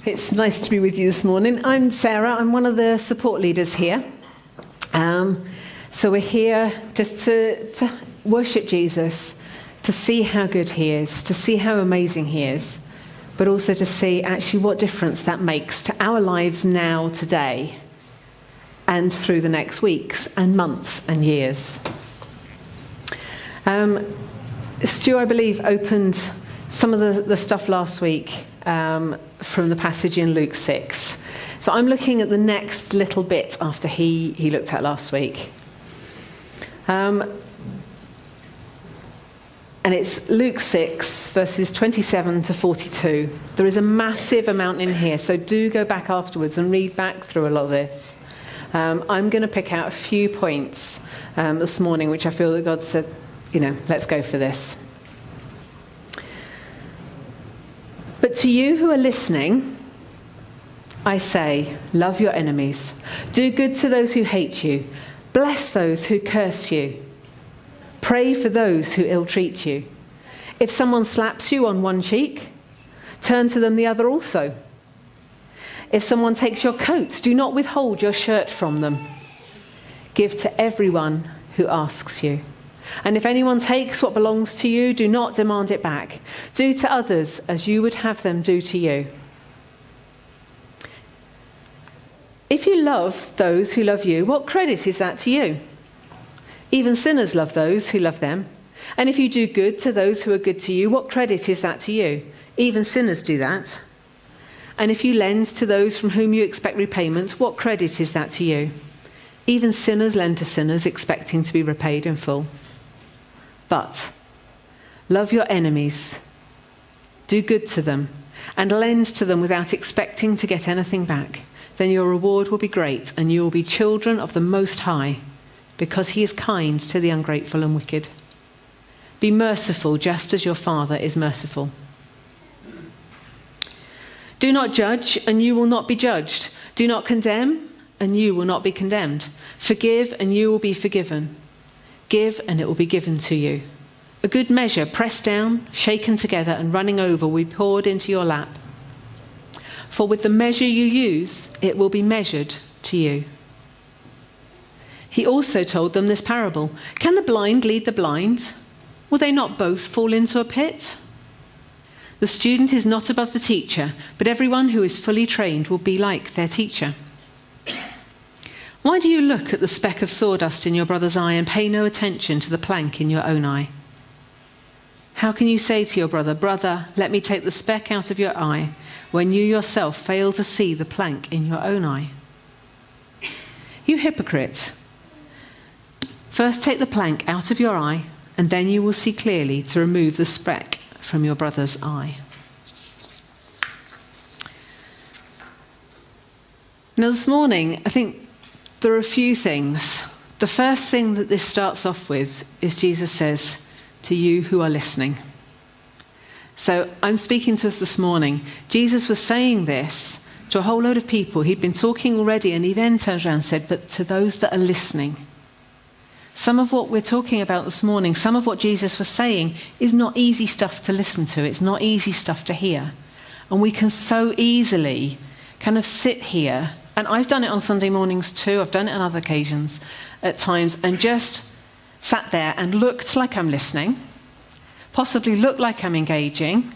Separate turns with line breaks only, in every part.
It's nice to be with you this morning. I'm Sarah. I'm one of the support leaders here. So we're here just to worship Jesus, to see how good he is, to see how amazing he is, but also to see actually what difference that makes to our lives now, today, and through the next weeks and months and years. Stu, I believe, opened some of the stuff last week from the passage in Luke 6. So I'm looking at the next little bit after he looked at last week. And it's Luke 6, verses 27 to 42. There is a massive amount in here, so do go back afterwards and read back through a lot of this. I'm going to pick out a few points this morning, which I feel that God said, let's go for this. But to you who are listening, I say, love your enemies. Do good to those who hate you. Bless those who curse you. Pray for those who ill-treat you. If someone slaps you on one cheek, turn to them the other also. If someone takes your coat, do not withhold your shirt from them. Give to everyone who asks you. And if anyone takes what belongs to you, do not demand it back. Do to others as you would have them do to you. If you love those who love you, what credit is that to you? Even sinners love those who love them. And if you do good to those who are good to you, what credit is that to you? Even sinners do that. And if you lend to those from whom you expect repayment, what credit is that to you? Even sinners lend to sinners, expecting to be repaid in full. But love your enemies, do good to them, and lend to them without expecting to get anything back. Then your reward will be great, and you will be children of the Most High, because he is kind to the ungrateful and wicked. Be merciful, just as your Father is merciful. Do not judge, and you will not be judged. Do not condemn, and you will not be condemned. Forgive, and you will be forgiven. Give, and it will be given to you. A good measure, pressed down, shaken together, and running over, will be poured into your lap. For with the measure you use, it will be measured to you. He also told them this parable. Can the blind lead the blind? Will they not both fall into a pit? The student is not above the teacher, but everyone who is fully trained will be like their teacher. Why do you look at the speck of sawdust in your brother's eye and pay no attention to the plank in your own eye? How can you say to your brother, "Brother, let me take the speck out of your eye," when you yourself fail to see the plank in your own eye? You hypocrite! First take the plank out of your eye, and then you will see clearly to remove the speck from your brother's eye. Now this morning, I think there are a few things. The first thing that this starts off with is Jesus says, to you who are listening. So I'm speaking to us this morning. Jesus was saying this to a whole load of people. He'd been talking already, and he then turns around and said, but to those that are listening. Some of what we're talking about this morning, some of what Jesus was saying is not easy stuff to listen to. It's not easy stuff to hear. And we can so easily kind of sit here, and I've done it on Sunday mornings too, I've done it on other occasions at times, and just sat there and looked like I'm listening, possibly looked like I'm engaging,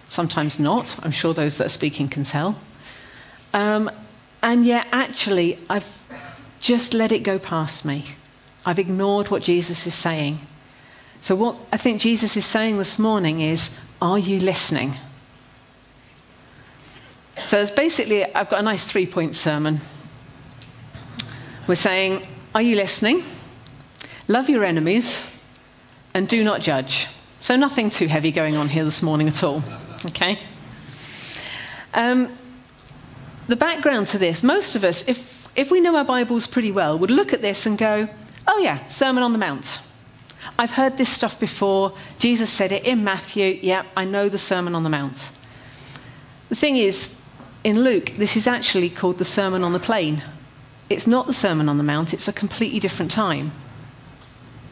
sometimes not, I'm sure those that are speaking can tell. And yet actually I've just let it go past me. I've ignored what Jesus is saying. So what I think Jesus is saying this morning is, are you listening? So it's basically, I've got a nice 3-point sermon. We're saying, are you listening? Love your enemies, and do not judge. So nothing too heavy going on here this morning at all. Okay? The background to this, most of us, if we know our Bibles pretty well, would look at this and go, oh yeah, Sermon on the Mount. I've heard this stuff before. Jesus said it in Matthew. Yeah, I know the Sermon on the Mount. The thing is, in Luke, this is actually called the Sermon on the Plain. It's not the Sermon on the Mount. It's a completely different time.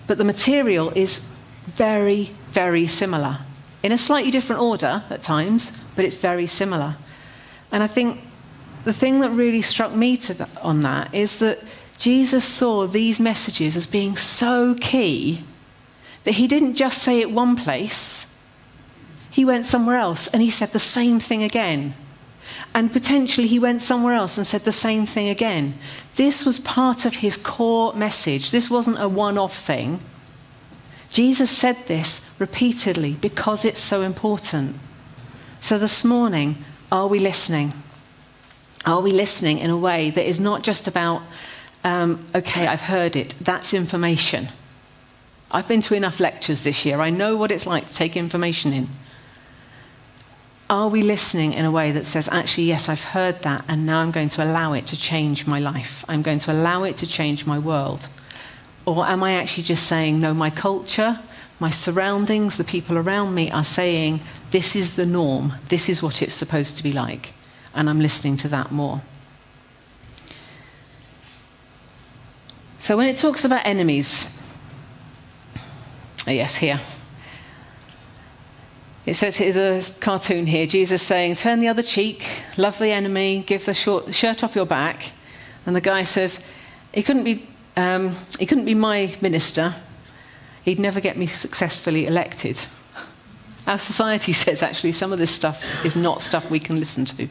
But the material is very, very similar. In a slightly different order at times, but it's very similar. And I think the thing that really struck me on that is that Jesus saw these messages as being so key that he didn't just say it one place. He went somewhere else and he said the same thing again. And potentially he went somewhere else and said the same thing again. This was part of his core message. This wasn't a one-off thing. Jesus said this repeatedly because it's so important. So this morning, are we listening? Are we listening in a way that is not just about, okay, I've heard it, that's information. I've been to enough lectures this year. I know what it's like to take information in. Are we listening in a way that says, actually, yes, I've heard that, and now I'm going to allow it to change my life. I'm going to allow it to change my world. Or am I actually just saying, no, my culture, my surroundings, the people around me are saying, this is the norm. This is what it's supposed to be like. And I'm listening to that more. So when it talks about enemies, oh yes, here. It says, here's a cartoon here, Jesus saying, turn the other cheek, love the enemy, give the shirt off your back. And the guy says, he couldn't be my minister. He'd never get me successfully elected. Our society says, actually, some of this stuff is not stuff we can listen to.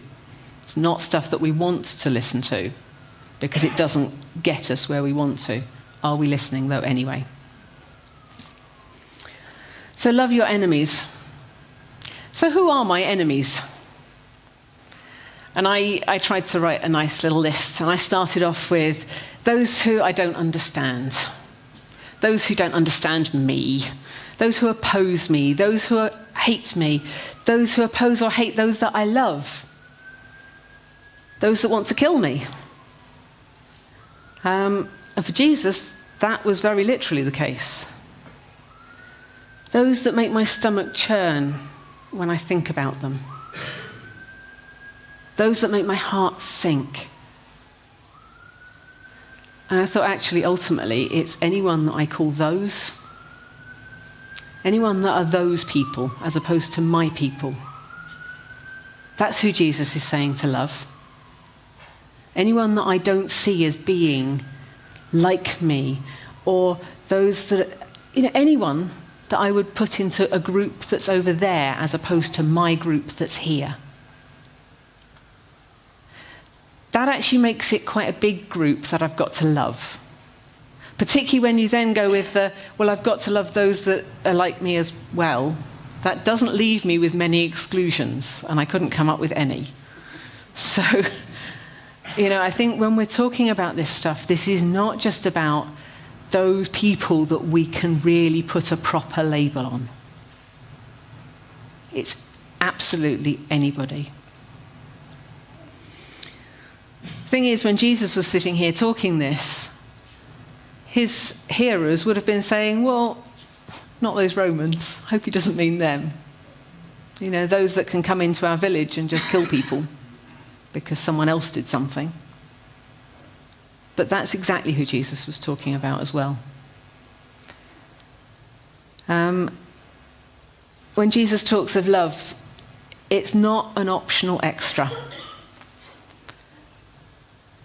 It's not stuff that we want to listen to because it doesn't get us where we want to. Are we listening, though, anyway? So love your enemies. So who are my enemies? And I tried to write a nice little list, and I started off with those who I don't understand, those who don't understand me, those who oppose me, those who hate me, those who oppose or hate those that I love, those that want to kill me. And for Jesus, that was very literally the case. Those that make my stomach churn when I think about them. Those that make my heart sink. And I thought, actually, ultimately, it's anyone that I call those. Anyone that are those people, as opposed to my people. That's who Jesus is saying to love. Anyone that I don't see as being like me, or those that, anyone that I would put into a group that's over there as opposed to my group that's here. That actually makes it quite a big group that I've got to love. Particularly when you then go with I've got to love those that are like me as well. That doesn't leave me with many exclusions, and I couldn't come up with any. So, I think when we're talking about this stuff, this is not just about those people that we can really put a proper label on. It's absolutely anybody. Thing is, when Jesus was sitting here talking this, his hearers would have been saying, well, not those Romans. Hope he doesn't mean them. Those that can come into our village and just kill people because someone else did something. But that's exactly who Jesus was talking about as well. When Jesus talks of love, it's not an optional extra.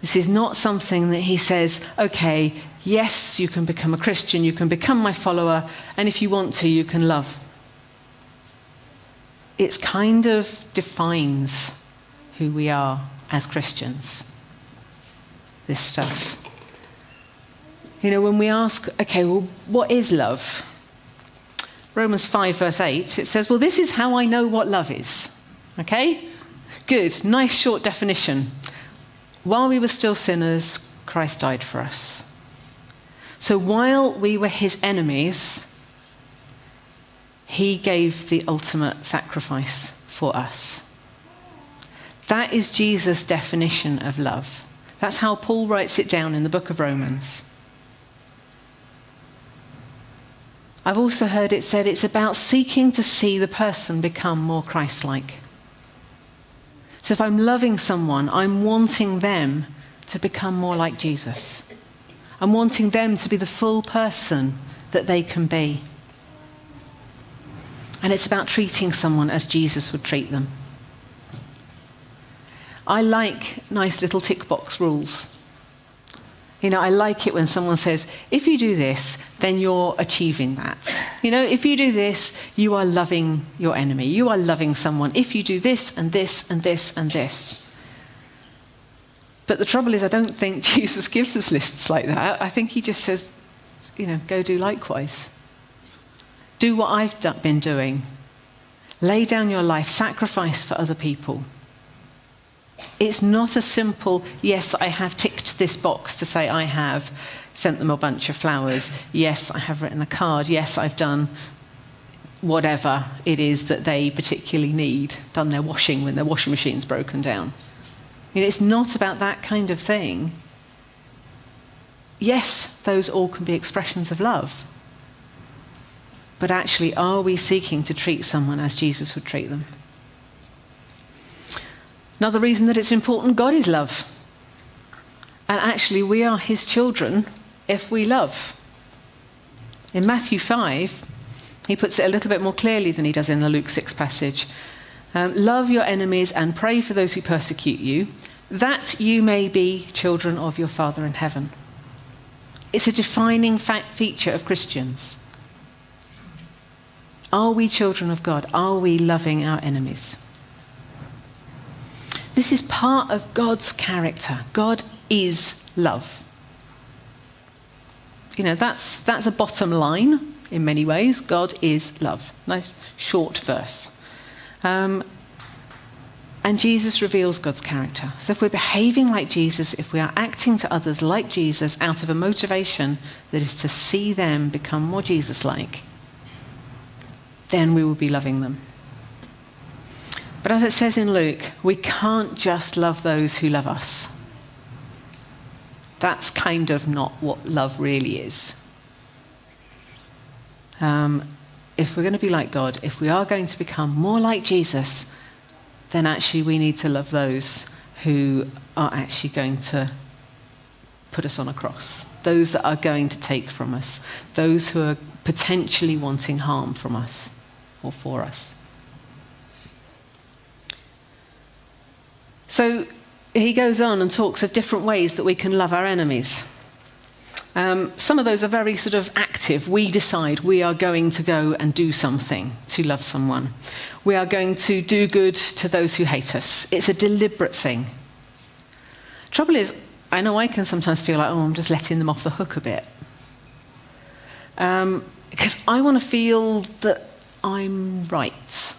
This is not something that he says, okay, yes, you can become a Christian, you can become my follower, and if you want to, you can love. It kind of defines who we are as Christians. This stuff. When we ask, okay, well, what is love? Romans 5 verse 8, it says, well, this is how I know what love is. Okay? Good, nice short definition. While we were still sinners, Christ died for us. So while we were his enemies, he gave the ultimate sacrifice for us. That is Jesus' definition of love. That's how Paul writes it down in the book of Romans. I've also heard it said it's about seeking to see the person become more Christ-like. So if I'm loving someone, I'm wanting them to become more like Jesus. I'm wanting them to be the full person that they can be. And it's about treating someone as Jesus would treat them. I like nice little tick box rules. I like it when someone says, if you do this, then you're achieving that. If you do this, you are loving your enemy. You are loving someone. If you do this and this and this and this. But the trouble is, I don't think Jesus gives us lists like that. I think he just says, go do likewise. Do what I've been doing. Lay down your life, sacrifice for other people. It's not a simple, yes, I have ticked this box to say I have sent them a bunch of flowers. Yes, I have written a card. Yes, I've done whatever it is that they particularly need, done their washing when their washing machine's broken down. It's not about that kind of thing. Yes, those all can be expressions of love. But actually, are we seeking to treat someone as Jesus would treat them? Another reason that it's important, God is love. And actually, we are his children if we love. In Matthew 5, he puts it a little bit more clearly than he does in the Luke 6 passage. Love your enemies and pray for those who persecute you, that you may be children of your Father in heaven. It's a defining feature of Christians. Are we children of God? Are we loving our enemies? This is part of God's character. God is love. That's a bottom line in many ways. God is love. Nice short verse. And Jesus reveals God's character. So if we're behaving like Jesus, if we are acting to others like Jesus out of a motivation that is to see them become more Jesus-like, then we will be loving them. But as it says in Luke, we can't just love those who love us. That's kind of not what love really is. If we're going to be like God, if we are going to become more like Jesus, then actually we need to love those who are actually going to put us on a cross. Those that are going to take from us. Those who are potentially wanting harm from us or for us. So he goes on and talks of different ways that we can love our enemies. Some of those are very sort of active. We decide we are going to go and do something to love someone. We are going to do good to those who hate us. It's a deliberate thing. Trouble is, I know I can sometimes feel like, I'm just letting them off the hook a bit. Because I want to feel that I'm right.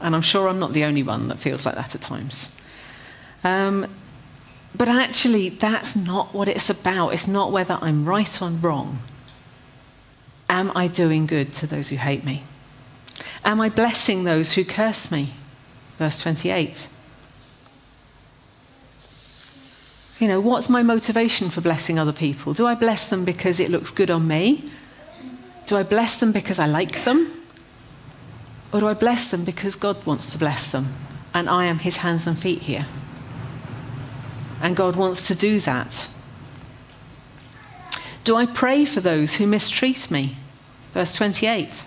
And I'm sure I'm not the only one that feels like that at times. But actually, that's not what it's about. It's not whether I'm right or wrong. Am I doing good to those who hate me? Am I blessing those who curse me? Verse 28. What's my motivation for blessing other people? Do I bless them because it looks good on me? Do I bless them because I like them? Or do I bless them because God wants to bless them and I am his hands and feet here? And God wants to do that. Do I pray for those who mistreat me? Verse 28.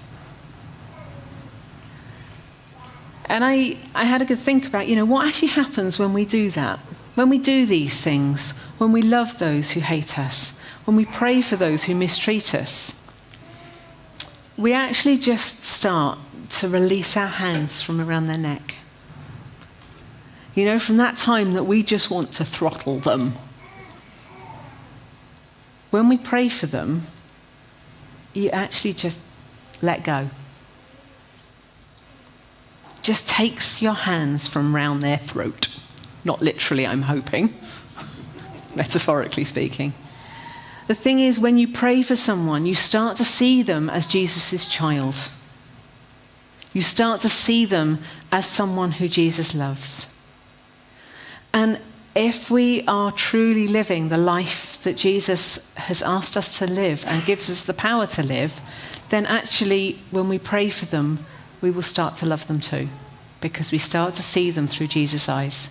And I had a good think about, what actually happens when we do that? When we do these things, when we love those who hate us, when we pray for those who mistreat us, we actually just start to release our hands from around their neck. From that time that we just want to throttle them. When we pray for them, you actually just let go. Just takes your hands from round their throat. Not literally, I'm hoping. Metaphorically speaking. The thing is, when you pray for someone, you start to see them as Jesus' child. You start to see them as someone who Jesus loves. And if we are truly living the life that Jesus has asked us to live and gives us the power to live, then actually when we pray for them, we will start to love them too, because we start to see them through Jesus' eyes.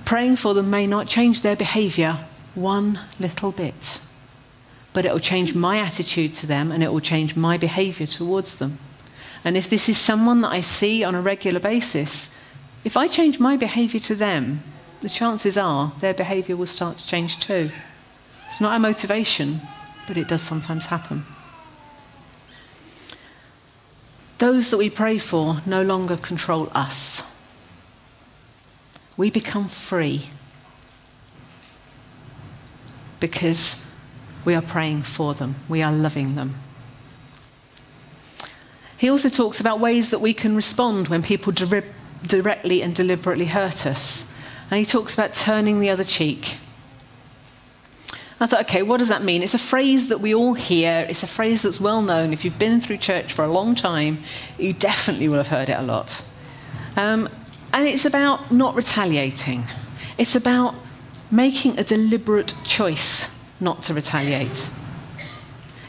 Praying for them may not change their behaviour one little bit, but it will change my attitude to them and it will change my behaviour towards them. And if this is someone that I see on a regular basis, if I change my behaviour to them, the chances are their behaviour will start to change too. It's not our motivation, but it does sometimes happen. Those that we pray for no longer control us. We become free because we are praying for them. We are loving them. He also talks about ways that we can respond when people directly and deliberately hurt us. And he talks about turning the other cheek. I thought, okay, what does that mean? It's a phrase that we all hear. It's a phrase that's well known. If you've been through church for a long time, you definitely will have heard it a lot. And it's about not retaliating. It's about making a deliberate choice not to retaliate.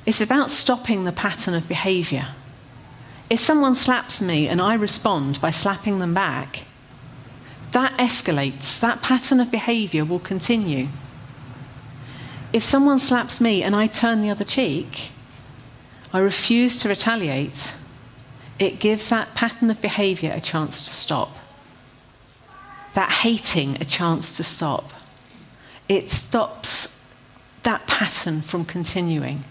It's about stopping the pattern of behaviour. If someone slaps me and I respond by slapping them back, that escalates. That pattern of behaviour will continue. If someone slaps me and I turn the other cheek, I refuse to retaliate, it gives that pattern of behaviour a chance to stop. That hating a chance to stop. It stops that pattern from continuing.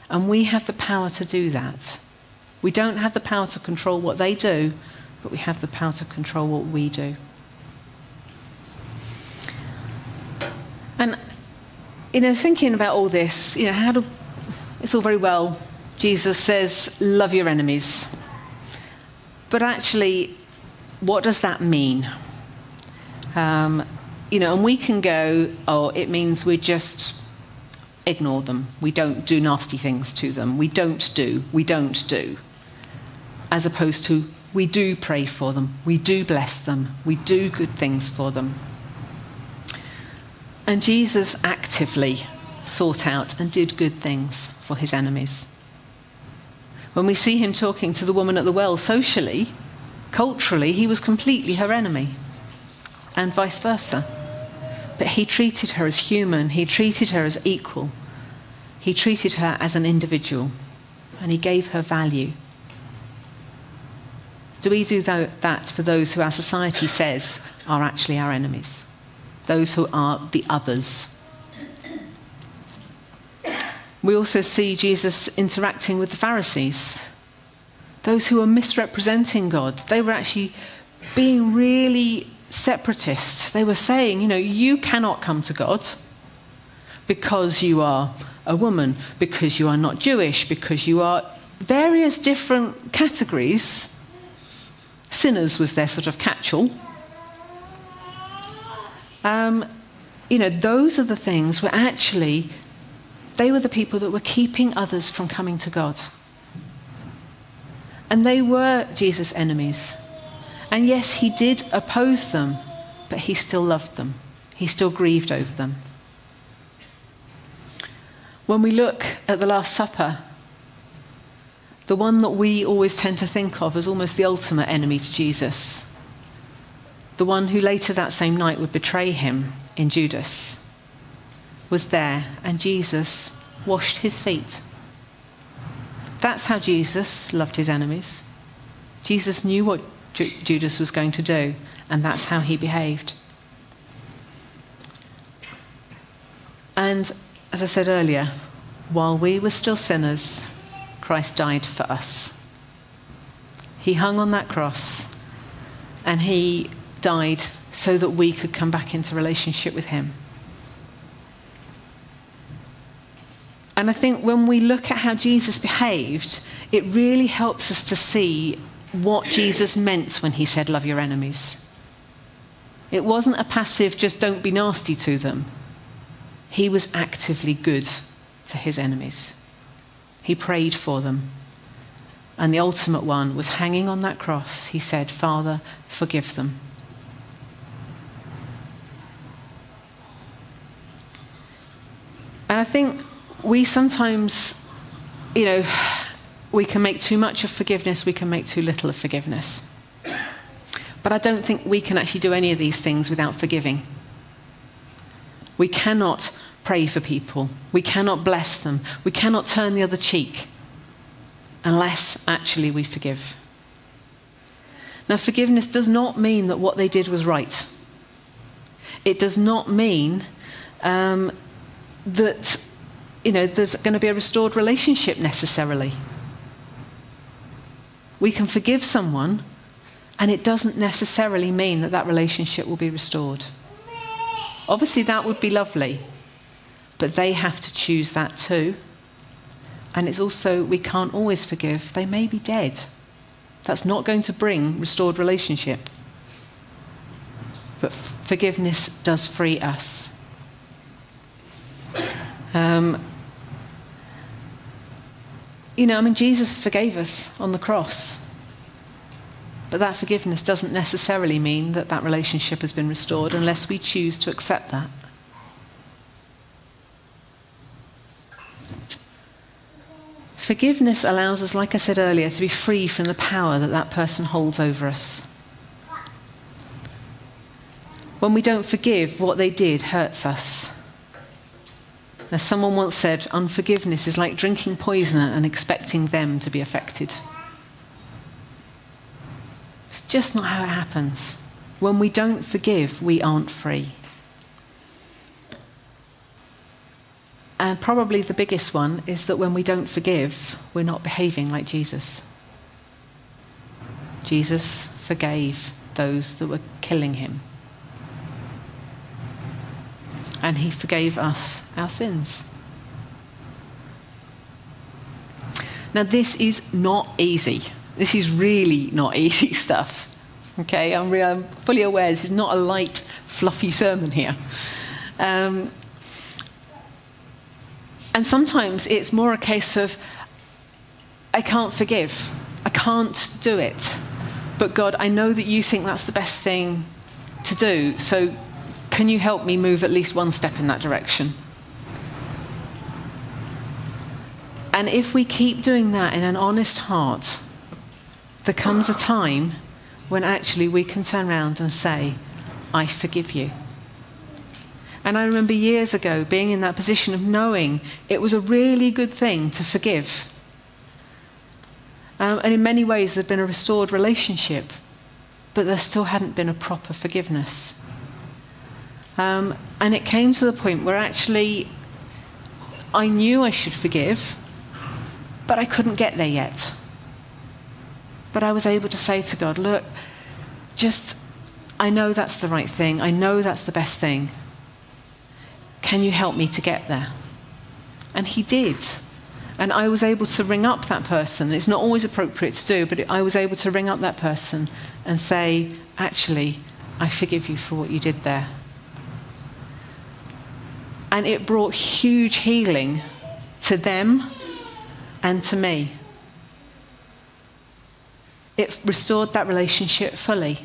And we have the power to do that. We don't have the power to control what they do, but we have the power to control what we do. And thinking about all this, it's all very well. Jesus says, love your enemies. But actually, what does that mean? And we can go, it means we just ignore them. We don't do nasty things to them. We don't do. As opposed to, we do pray for them. We do bless them. We do good things for them. And Jesus actively sought out and did good things for his enemies. When we see him talking to the woman at the well, socially, culturally, he was completely her enemy, and vice versa. But he treated her as human. He treated her as equal. He treated her as an individual, and he gave her value. Do we do that for those who our society says are actually our enemies? Those who are the others. We also see Jesus interacting with the Pharisees, those who were misrepresenting God. They were actually being really separatist. They were saying, you cannot come to God because you are a woman, because you are not Jewish, because you are various different categories. Sinners was their sort of catch-all. Those are the things where actually they were the people that were keeping others from coming to God. And they were Jesus' enemies. And yes, he did oppose them, but he still loved them. He still grieved over them. When we look at the Last Supper, the one that we always tend to think of as almost the ultimate enemy to Jesus, the one who later that same night would betray him in Judas, was there, and Jesus washed his feet. That's how Jesus loved his enemies. Jesus knew what Judas was going to do, and that's how he behaved. And as I said earlier, while we were still sinners, Christ died for us. He hung on that cross, and he died so that we could come back into relationship with him. And I think when we look at how Jesus behaved, it really helps us to see what Jesus meant when he said, love your enemies. It wasn't a passive, just don't be nasty to them. He was actively good to his enemies. He prayed for them. And the ultimate one was hanging on that cross. He said, Father, forgive them. And I think we sometimes, we can make too much of forgiveness, we can make too little of forgiveness. But I don't think we can actually do any of these things without forgiving. We cannot pray for people. We cannot bless them. We cannot turn the other cheek unless actually we forgive. Now, forgiveness does not mean that what they did was right. It does not mean that, there's going to be a restored relationship necessarily. We can forgive someone, and it doesn't necessarily mean that that relationship will be restored. Obviously, that would be lovely, but they have to choose that too. And it's also, we can't always forgive. They may be dead. That's not going to bring restored relationship. But forgiveness does free us. Jesus forgave us on the cross. But that forgiveness doesn't necessarily mean that that relationship has been restored unless we choose to accept that. Forgiveness allows us, like I said earlier, to be free from the power that that person holds over us. When we don't forgive, what they did hurts us. As someone once said, unforgiveness is like drinking poison and expecting them to be affected. It's just not how it happens. When we don't forgive, we aren't free. And probably the biggest one is that when we don't forgive, we're not behaving like Jesus. Jesus forgave those that were killing him. And he forgave us our sins. Now, this is not easy. This is really not easy stuff. Okay, I'm fully aware this is not a light, fluffy sermon here. And sometimes it's more a case of, I can't forgive. I can't do it. But God, I know that you think that's the best thing to do. So can you help me move at least one step in that direction? And if we keep doing that in an honest heart, there comes a time when actually we can turn around and say, I forgive you. And I remember years ago being in that position of knowing it was a really good thing to forgive. And in many ways there'd been a restored relationship, but there still hadn't been a proper forgiveness. And it came to the point where actually I knew I should forgive, but I couldn't get there yet. But I was able to say to God, look, I know that's the right thing. I know that's the best thing. Can you help me to get there? And he did. And I was able to ring up that person. It's not always appropriate to do, but I was able to ring up that person and say, actually, I forgive you for what you did there. And it brought huge healing to them and to me. It restored that relationship fully.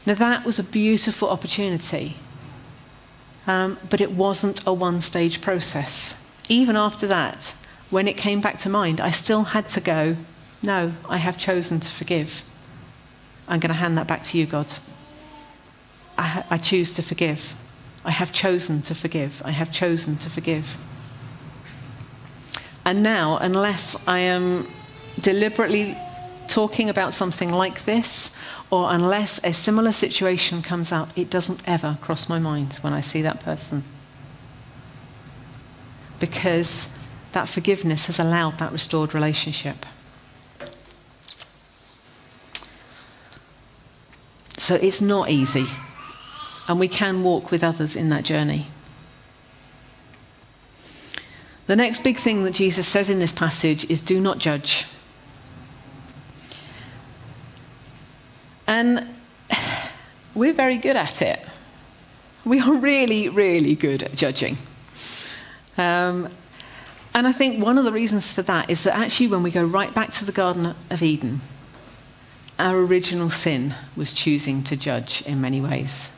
Now that was a beautiful opportunity, but it wasn't a one-stage process. Even after that, when it came back to mind, I still had to go, no, I have chosen to forgive. I'm going to hand that back to you, God. I choose to forgive. I have chosen to forgive. I have chosen to forgive. And now, unless I am deliberately talking about something like this, or unless a similar situation comes up, it doesn't ever cross my mind when I see that person. Because that forgiveness has allowed that restored relationship. So it's not easy. And we can walk with others in that journey. The next big thing that Jesus says in this passage is do not judge. And we're very good at it. We are really, really good at judging. And I think one of the reasons for that is that actually when we go right back to the Garden of Eden, our original sin was choosing to judge in many ways.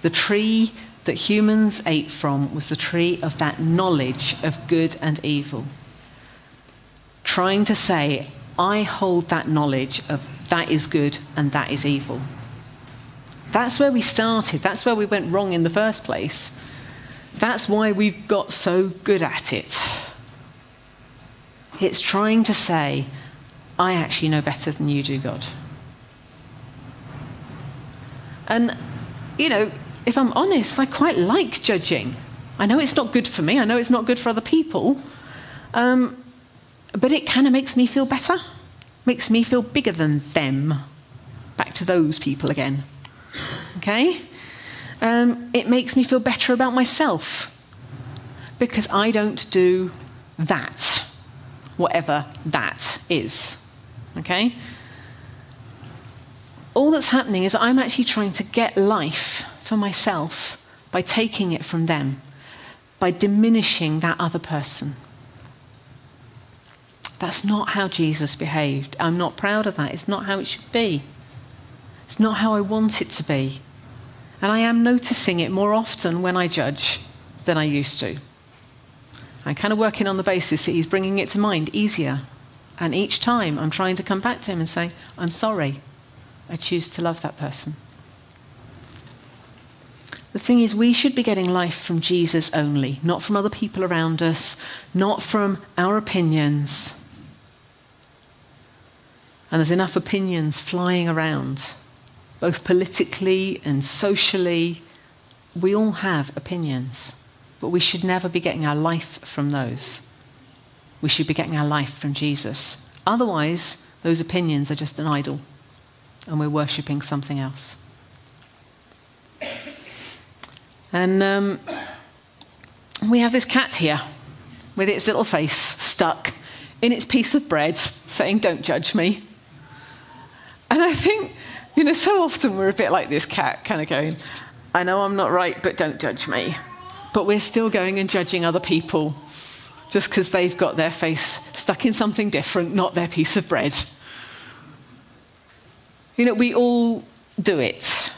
The tree that humans ate from was the tree of that knowledge of good and evil. Trying to say, I hold that knowledge of that is good and that is evil. That's where we started. That's where we went wrong in the first place. That's why we've got so good at it. It's trying to say, I actually know better than you do, God. And, if I'm honest, I quite like judging. I know it's not good for me. I know it's not good for other people. But it kind of makes me feel better. Makes me feel bigger than them. Back to those people again. Okay? It makes me feel better about myself. Because I don't do that. Whatever that is. Okay? All that's happening is I'm actually trying to get life for myself by taking it from them. By diminishing that other person. That's not how Jesus behaved. I'm not proud of that. It's not how it should be. It's not how I want it to be. And I am noticing it more often when I judge than I used to. I'm kind of working on the basis that he's bringing it to mind easier. And each time I'm trying to come back to him and say, I'm sorry. I choose to love that person. The thing is, we should be getting life from Jesus only, not from other people around us, not from our opinions. And there's enough opinions flying around, both politically and socially. We all have opinions, but we should never be getting our life from those. We should be getting our life from Jesus. Otherwise, those opinions are just an idol, and we're worshipping something else. And we have this cat here with its little face stuck in its piece of bread saying, don't judge me. And I think, so often we're a bit like this cat, kind of going, I know I'm not right, but don't judge me. But we're still going and judging other people just because they've got their face stuck in something different, not their piece of bread. We all do it.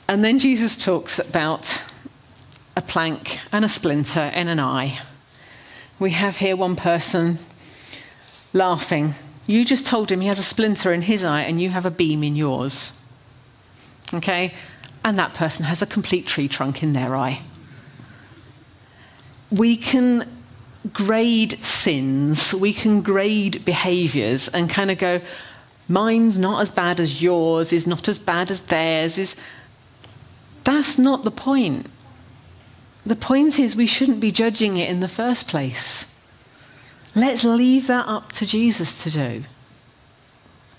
And then Jesus talks about a plank and a splinter in an eye. We have here one person laughing. You just told him he has a splinter in his eye and you have a beam in yours. Okay? And that person has a complete tree trunk in their eye. We can grade sins, we can grade behaviours and kind of go, mine's not as bad as yours, is not as bad as theirs, That's not the point. The point is we shouldn't be judging it in the first place. Let's leave that up to Jesus to do.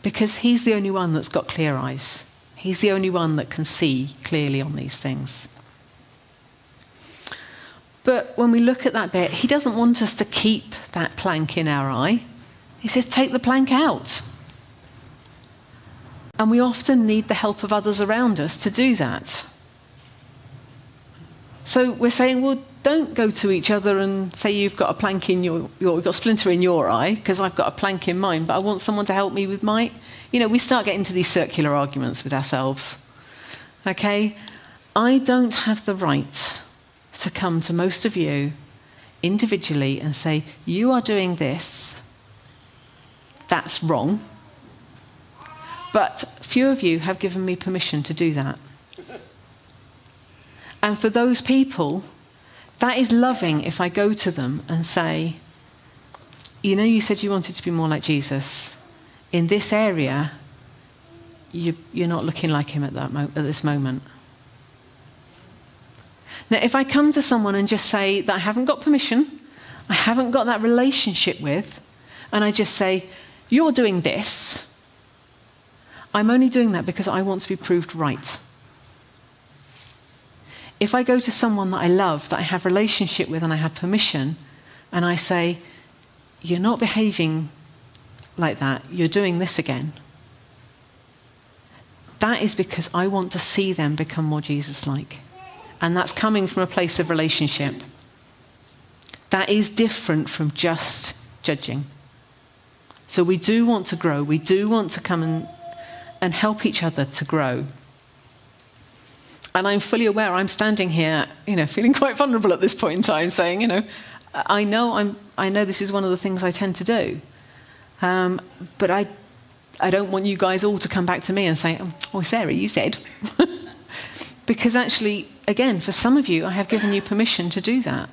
Because he's the only one that's got clear eyes. He's the only one that can see clearly on these things. But when we look at that bit, he doesn't want us to keep that plank in our eye. He says, take the plank out. And we often need the help of others around us to do that. So we're saying, well, don't go to each other and say you've got a plank in you've got a splinter in your eye because I've got a plank in mine, but I want someone to help me with my... we start getting into these circular arguments with ourselves. Okay? I don't have the right to come to most of you individually and say, you are doing this, that's wrong. But few of you have given me permission to do that. And for those people, that is loving if I go to them and say, you said you wanted to be more like Jesus. In this area, you're not looking like him at this moment. Now, if I come to someone and just say that I haven't got permission, I haven't got that relationship with, and I just say, you're doing this, I'm only doing that because I want to be proved right. If I go to someone that I love, that I have a relationship with and I have permission, and I say, you're not behaving like that, you're doing this again, that is because I want to see them become more Jesus-like. And that's coming from a place of relationship. That is different from just judging. So we do want to grow. We do want to come and help each other to grow. And I'm fully aware I'm standing here, feeling quite vulnerable at this point in time, saying, I know this is one of the things I tend to do. But I don't want you guys all to come back to me and say, oh, Sarah, you said. Because actually, again, for some of you, I have given you permission to do that.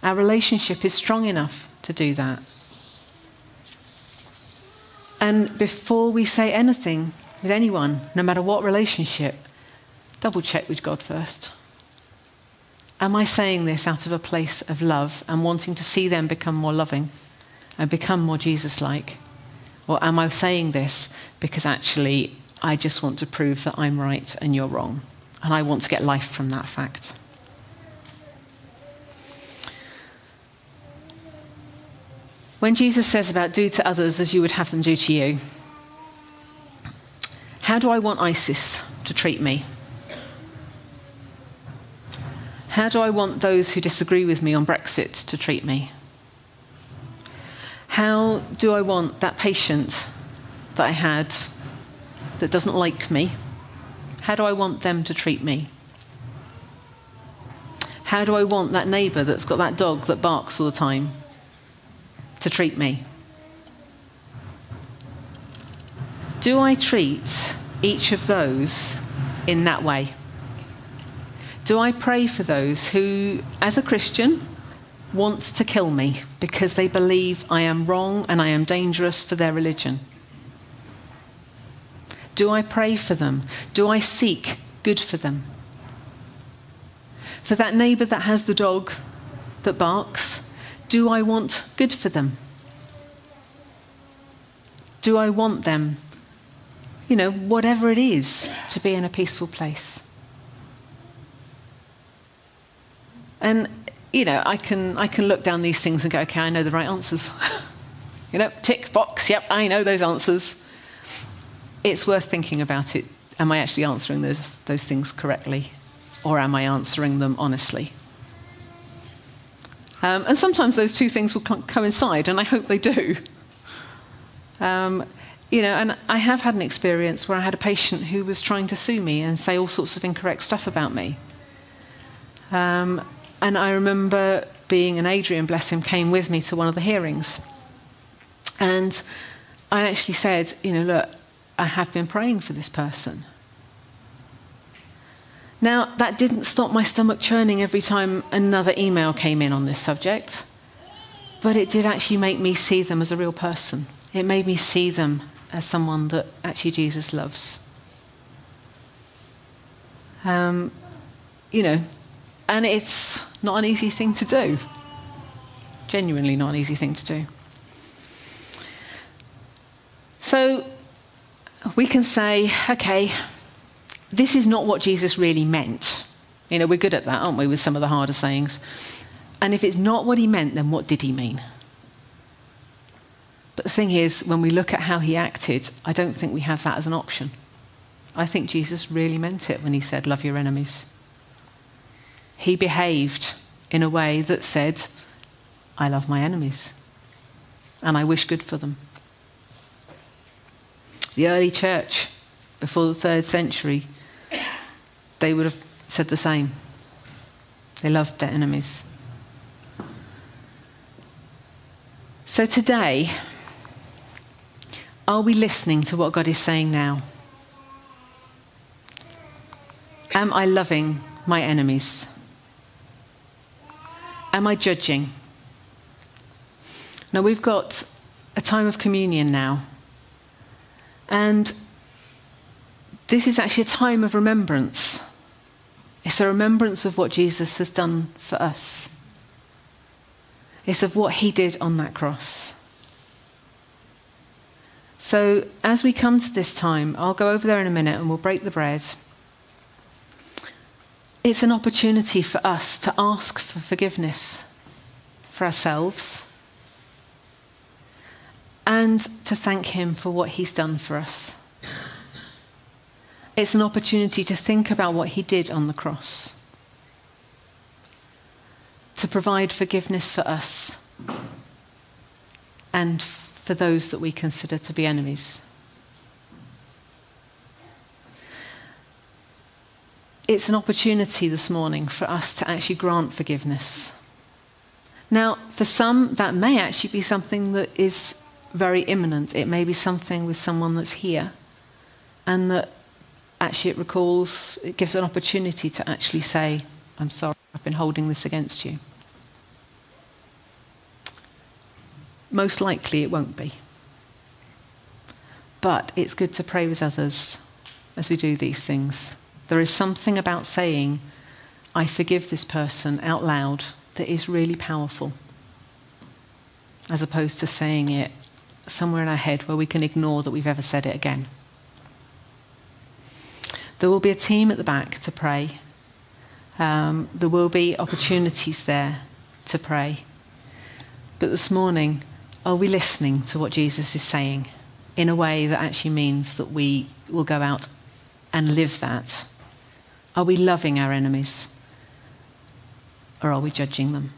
Our relationship is strong enough to do that. And before we say anything with anyone, no matter what relationship, double check with God first. Am I saying this out of a place of love and wanting to see them become more loving and become more Jesus-like? Or am I saying this because actually I just want to prove that I'm right and you're wrong, and I want to get life from that fact? When Jesus says about do to others as you would have them do to you, how do I want ISIS to treat me? How do I want those who disagree with me on Brexit to treat me? How do I want that patient that I had that doesn't like me? How do I want them to treat me? How do I want that neighbour that's got that dog that barks all the time to treat me? Do I treat each of those in that way? Do I pray for those who, as a Christian, want to kill me because they believe I am wrong and I am dangerous for their religion? Do I pray for them? Do I seek good for them? For that neighbour that has the dog that barks, do I want good for them? Do I want them, whatever it is, to be in a peaceful place? And, I can look down these things and go, okay, I know the right answers. Tick, box, yep, I know those answers. It's worth thinking about it. Am I actually answering those things correctly? Or am I answering them honestly? And sometimes those two things will coincide, and I hope they do. And I have had an experience where I had a patient who was trying to sue me and say all sorts of incorrect stuff about me. And I remember and Adrian, bless him, came with me to one of the hearings. And I actually said, look, I have been praying for this person. Now, that didn't stop my stomach churning every time another email came in on this subject, but it did actually make me see them as a real person. It made me see them as someone that actually Jesus loves. And it's not an easy thing to do. Genuinely not an easy thing to do. So we can say, okay, this is not what Jesus really meant. We're good at that, aren't we, with some of the harder sayings. And if it's not what he meant, then what did he mean? But the thing is, when we look at how he acted, I don't think we have that as an option. I think Jesus really meant it when he said, love your enemies. He behaved in a way that said, I love my enemies, and I wish good for them. The early church, before the 3rd century, they would have said the same. They loved their enemies. So today, are we listening to what God is saying now? Am I loving my enemies? Am I judging? Now, we've got a time of communion now. And this is actually a time of remembrance. It's a remembrance of what Jesus has done for us. It's of what he did on that cross. So as we come to this time, I'll go over there in a minute and we'll break the bread. It's an opportunity for us to ask for forgiveness for ourselves and to thank him for what he's done for us. It's an opportunity to think about what he did on the cross, to provide forgiveness for us and for those that we consider to be enemies. It's an opportunity this morning for us to actually grant forgiveness. Now, for some, that may actually be something that is very imminent. It may be something with someone that's here, and that actually it gives an opportunity to actually say, I'm sorry, I've been holding this against you. Most likely it won't be. But it's good to pray with others as we do these things. There is something about saying, I forgive this person out loud that is really powerful, as opposed to saying it somewhere in our head where we can ignore that we've ever said it again. There will be a team at the back to pray. There will be opportunities there to pray. But this morning, are we listening to what Jesus is saying in a way that actually means that we will go out and live that? Are we loving our enemies? Or are we judging them?